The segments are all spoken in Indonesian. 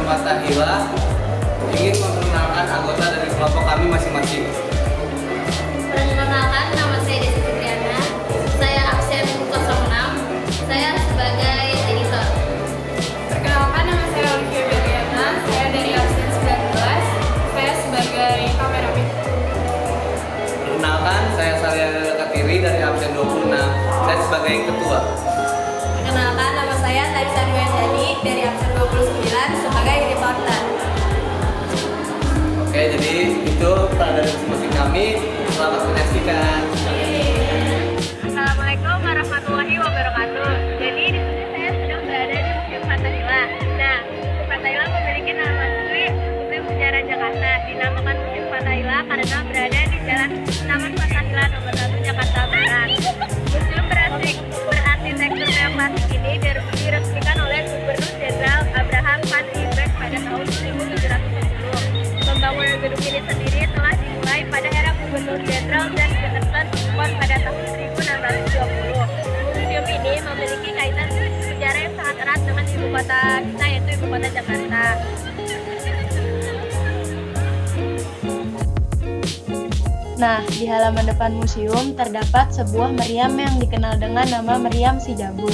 Fathahila ingin memperkenalkan anggota dari kelompok kami masing-masing. Perkenalkan, nama saya Desi Fitriana. Saya absen 06. Saya sebagai editor. Perkenalkan, nama saya Olivia Beriana. Saya dari absen 19. Saya sebagai kameramen. Perkenalkan, saya Salia Katiri dari absen 26. Saya sebagai ketua. Perkenalkan, nama saya Tarisa Duyandani dari absen 29 sebagai reporter. Oke, jadi itu peran dari masing-masing kami. Selamat menyaksikan. Assalamualaikum warahmatullahi wabarakatuh. Jadi di sini saya sedang berada di Museum Fathahila. Nah, Museum Fathahila memiliki nama asli Museum Sejarah Jakarta. Dinamakan Museum Fathahila karena berada di Jalan Taman Fathahila nomor 1 Jakarta Barat. Museum berarsitektur neoklasik ini diresmikan oleh Gubernur Jenderal Abraham van Riebeeck pada tahun 1770. Pembangunan gedung ini sendiri telah dimulai pada era Gubernur Jenderal dan Jefferson pada tahun 1620. Museum ini memiliki kaitan sejarah yang sangat erat dengan ibu kota kita, yaitu ibu kota Jakarta. Nah, di halaman depan museum terdapat sebuah meriam yang dikenal dengan nama meriam si Jabur.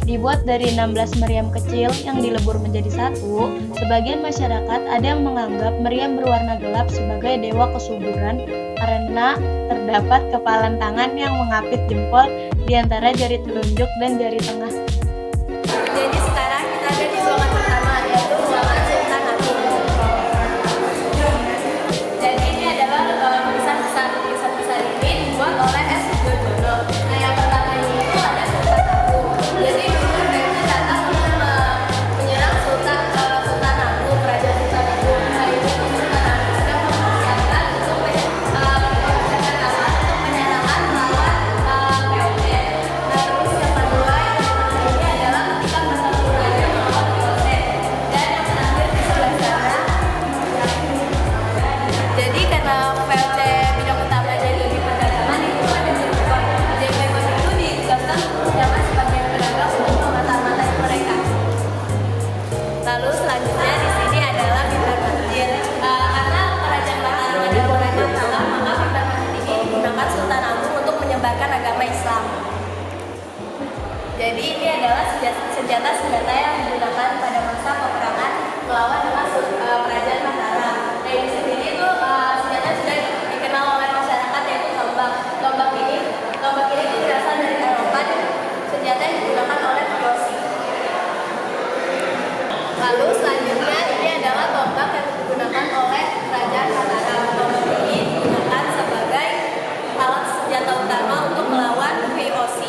Dibuat dari 16 meriam kecil yang dilebur menjadi satu, sebagian masyarakat ada yang menganggap meriam berwarna gelap sebagai dewa kesuburan karena terdapat kepalan tangan yang mengapit jempol di antara jari telunjuk dan jari tengah. Jadi sekarang kita ada di ruangan pertama, yaitu ruangan Sultan Agung. Jadi ini adalah lukisan besar ini dibuat oleh S. Sujojono. Nah, yang pertama ini itu ada Sultan Agung. Jadi dulu mereka datang untuk menyerang Sultan Agung, Raja Sultan Agung. Nah, itu Sultan Agung sedang mempersiapkan untuk penyerangan melawan POC. Nah, terus yang kedua ini adalah ketika pertempurannya melawan POC. Dan yang terakhir di sebelah sana. Jadi karena POC bidang utamanya di perdagangan itu ada Jepang. Jepang itu ditugaskan dengan sebagai pedagang untuk memata-matai mereka. Lalu selanjutnya di sini adalah Bintang Masjid. Karena kerajaan Mataram adalah kerajaan Talang, maka Bintang Masjid ini digunakan Sultan Agung untuk menyebarkan agama Islam. Jadi ini adalah senjata-senjata yang digunakan pada masa peperangan melawan dengan kerajaan Mataram. Nah, ini sendiri itu senjata sudah dikenal oleh masyarakat, yaitu tombak. Tombak ini itu berasal dari Eropa dan senjata yang digunakan oleh Prussia. Lalu selanjutnya ini adalah tombak yang digunakan oleh kerajaan Mataram. Tombak ini digunakan sebagai alat senjata utama untuk melawan VOC.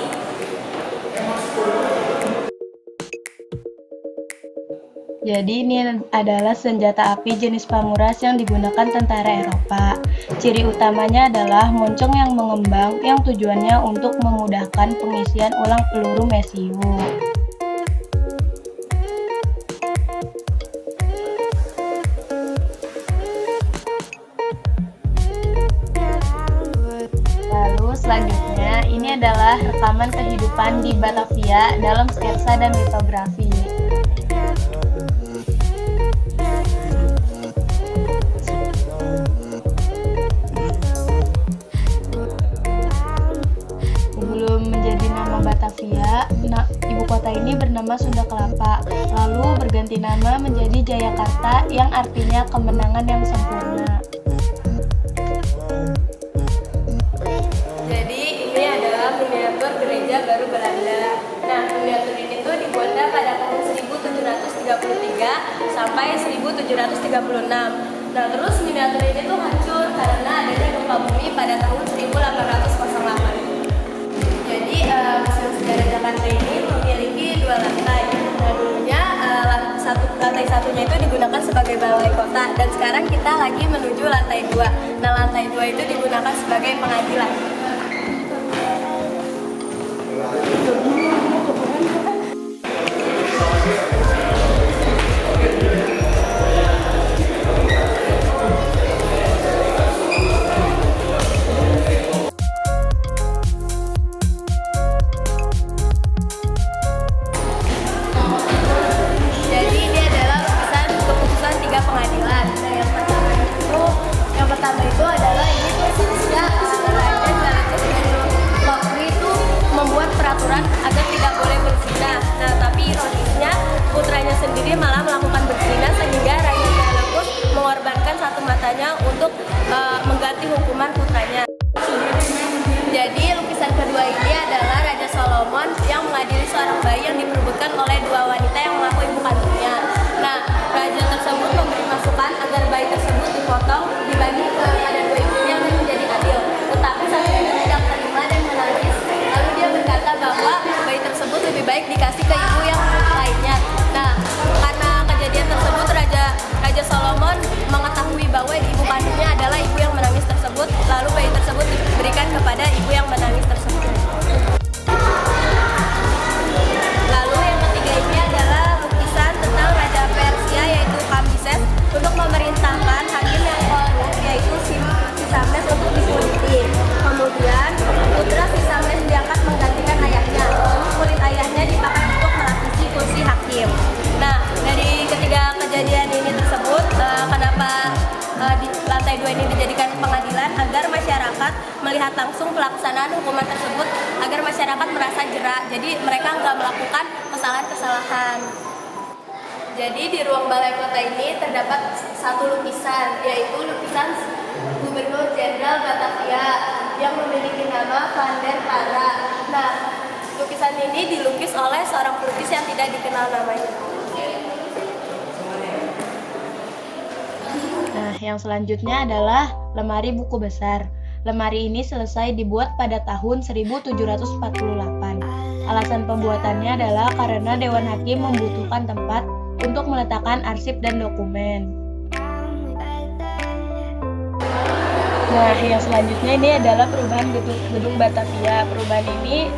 Jadi ini adalah senjata api jenis pamuras yang digunakan tentara Eropa. Ciri utamanya adalah moncong yang mengembang yang tujuannya untuk memudahkan pengisian ulang peluru mesiu. Lalu selanjutnya ini adalah rekaman kehidupan di Batavia dalam sketsa dan litografi. Sebelum menjadi nama Batavia, ibu kota ini bernama Sunda Kelapa, lalu berganti nama menjadi Jayakarta yang artinya kemenangan yang sempurna. Jadi ini adalah miniatur gereja baru Belanda. Nah, miniatur ini tuh dibuat pada tahun 1733 sampai 1736. Nah, terus miniatur ini tuh hancur karena adanya gempa bumi pada tahun 1808. Jadi Museum Sejarah Jakarta ini memiliki 2 lantai. Nah, dulunya lantai satunya itu digunakan sebagai balai kota, dan sekarang kita lagi menuju lantai 2. Nah, lantai 2 itu digunakan sebagai pengadilan. Jadi ini adalah lukisan peraturan agar tidak boleh berzina. Nah, tapi ironisnya putranya sendiri malah melakukan berzina sehingga Raja Jalakus mengorbankan satu matanya untuk mengganti hukuman putranya. Jadi lukisan kedua ini adalah Raja Solomon yang mengadili seorang bayi yang diperebutkan oleh dua wanita yang mengaku ibu kandungnya. Nah, raja tersebut memberi masukan agar bayi tersebut dipotong dibagi kepada dua ibunya agar menjadi adil. Tetapi sang ibu tidak terima dan menangis. Lalu dia berkata bahwa bayi tersebut lebih baik dikasih ke ibu yang lainnya. Nah, karena kejadian tersebut Raja Solomon mengetahui bahwa ibu kandungnya adalah ibu yang menangis tersebut, lalu bayi tersebut diberikan kepada ibu yang menangis tersebut. Lalu yang ketiga ini adalah lukisan tentang Raja Persia yaitu Kambises untuk memerintahkan hakim yang korup yaitu Sisames untuk dikuliti. Kemudian putra Sisames diangkat menggantikan ayahnya, lalu kulit ayahnya dipakai untuk melapisi kursi hakim. Nah, dari ketiga kejadian ini tersebut, kenapa di lantai 2 ini dijadikan pengadilan agar masyarakat melihat langsung pelaksanaan hukuman tersebut agar masyarakat merasa jera, jadi mereka nggak melakukan kesalahan-kesalahan. Jadi di ruang balai kota ini terdapat satu lukisan, yaitu lukisan Gubernur Jenderal Batavia yang memiliki nama Van der Para. Nah, lukisan ini dilukis oleh seorang pelukis yang tidak dikenal namanya. Nah, yang selanjutnya adalah lemari buku besar. Lemari ini selesai dibuat pada tahun 1748. Alasan pembuatannya adalah karena Dewan Hakim membutuhkan tempat untuk meletakkan arsip dan dokumen. Nah, yang selanjutnya ini adalah perubahan gedung Batavia. Perubahan ini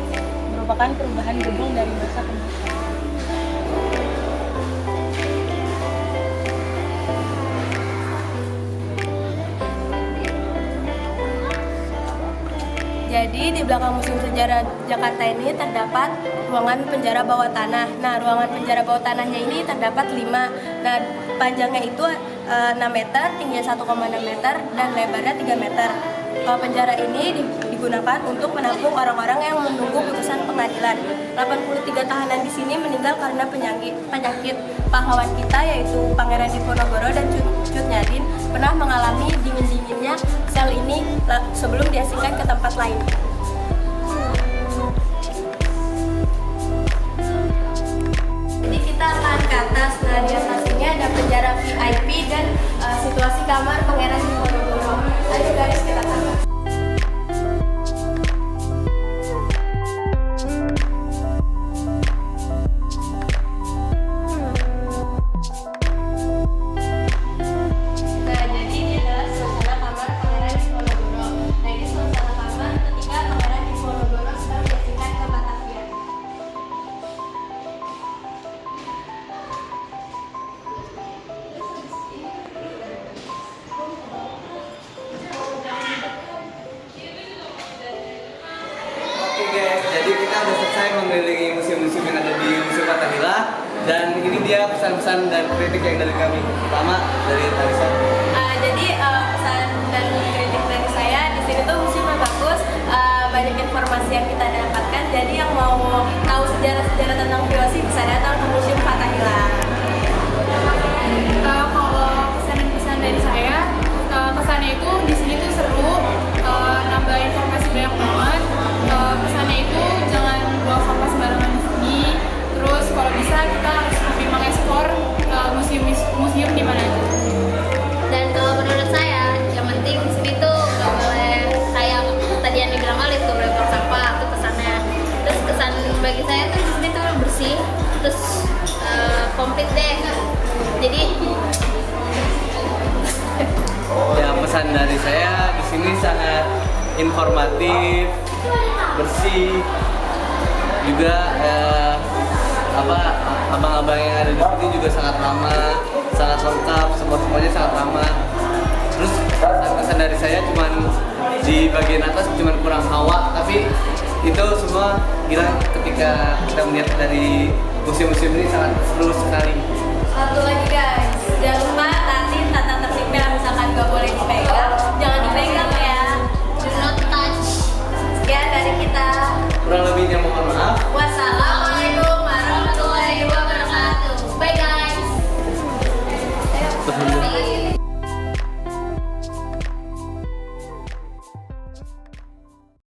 merupakan perubahan gedung dari masa ke masa. Jadi di belakang Museum Sejarah Jakarta ini terdapat ruangan penjara bawah tanah. Nah, ruangan penjara bawah tanahnya ini terdapat 5. Nah, panjangnya itu 6 meter, tingginya 1,6 meter, dan lebarnya 3 meter. Penjara ini digunakan untuk menampung orang-orang yang menunggu putusan pengadilan. 83 tahanan di sini meninggal karena penyakit. Pahlawan kita yaitu Pangeran Diponegoro dan Cut Nyadin pernah mengalami dingin-dinginnya sel ini sebelum diasingkan ke tempat lain. Jadi kita akan ke atas. Nah, di atas ini ada penjara VIP dan situasi kamar Pangeran Diponegoro. Ayo guys, kita ke atas. Jadi kita udah selesai mengelilingi museum-museum yang ada di Museum Fathahillah, dan ini dia pesan-pesan dan kritik yang dari kami. Pertama dari Talisa. Jadi pesan dan kritik dari saya di sini tuh museumnya bagus, banyak informasi yang kita dapatkan. Jadi yang mau tahu sejarah-sejarah tentang VOC bisa datang ke Museum Fathahillah. Kalau pesan dan pesan dari saya, kesannya itu di sini tuh seru, nambah informasi banyak banget. Pesannya itu jangan buang sampah sembarangan di sini. Terus kalau bisa kita harus lebih mengeksplor museum di mana aja. Dan kalau menurut saya, yang penting di sini tuh nggak boleh kayak tadi yang dibilang Alif tuh boleh buang sampah, itu kesannya. Terus kesan bagi saya tuh di sini tuh bersih, terus komplit deh. Jadi Ya, pesan dari saya di sini sangat informatif, bersih, juga abang-abang yang ada di sini juga sangat ramah, sangat lengkap, semuanya sangat ramah. Terus pesan dari saya cuman di bagian atas cuman kurang hawa, tapi itu semua hilang ketika kita melihat dari museum-museum ini sangat seru sekali. Satu lagi guys,